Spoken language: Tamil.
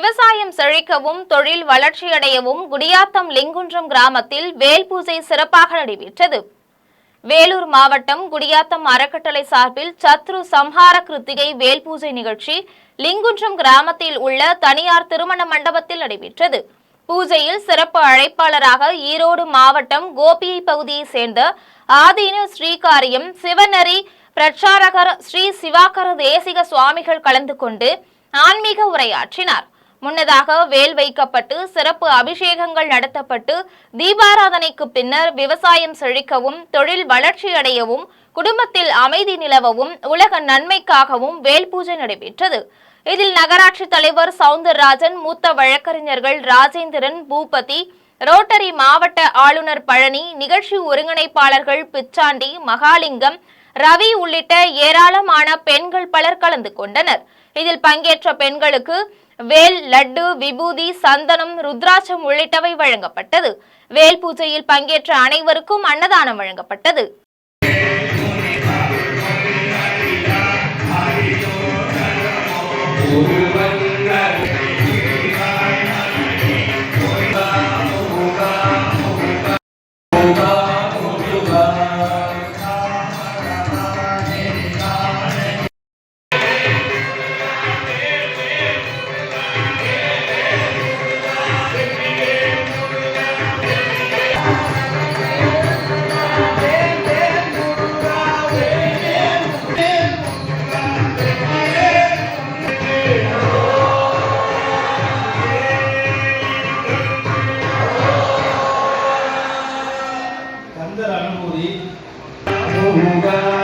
விவசாயம் செழிக்கவும் தொழில் வளர்ச்சியடையவும் குடியாத்தம் லிங்குன்றம் கிராமத்தில் வேல் பூஜை சிறப்பாக நடைபெற்றது. வேலூர் மாவட்டம் குடியாத்தம் அறக்கட்டளை சார்பில் சத்ரு சம்ஹார கிருத்திகை வேல் பூஜை நிகழ்ச்சி லிங்குன்றம் கிராமத்தில் உள்ள தனியார் திருமண மண்டபத்தில் நடைபெற்றது. பூஜையில் சிறப்பு அழைப்பாளராக ஈரோடு மாவட்டம் கோபியை பகுதியை சேர்ந்த ஆதீன ஸ்ரீகாரியம் சிவநெறி பிரச்சாரகர் ஸ்ரீ சிவாகர தேசிக சுவாமிகள் கலந்து கொண்டு ஆன்மீக உரையாற்றினார். முன்னதாக வேல் வைக்கப்பட்டு சிறப்பு அபிஷேகங்கள் நடத்தப்பட்டு தீபாராதனைக்கு பின்னர் விவசாயம் செழிக்கவும் தொழில் வளர்ச்சியடையவும் குடும்பத்தில் அமைதி நிலவவும் உலக நன்மைக்காகவும் வேல் பூஜை நடைபெற்றது. இதில் நகராட்சி தலைவர் சவுந்தரராஜன், மூத்த வழக்கறிஞர்கள் ராஜேந்திரன், பூபதி, ரோட்டரி மாவட்ட ஆளுநர் பழனி, நிகழ்ச்சி ஒருங்கிணைப்பாளர்கள் பிச்சாண்டி, மகாலிங்கம், ரவி உள்ளிட்ட ஏராளமான பெண்கள் பலர் கலந்து கொண்டனர். இதில் பங்கேற்ற பெண்களுக்கு வேல், லட்டு, விபூதி, சந்தனம், ருத்ராட்சம் உள்ளிட்டவை வழங்கப்பட்டது. வேல் பூஜையில் பங்கேற்ற அனைவருக்கும் அன்னதானம் வழங்கப்பட்டது. Muruga,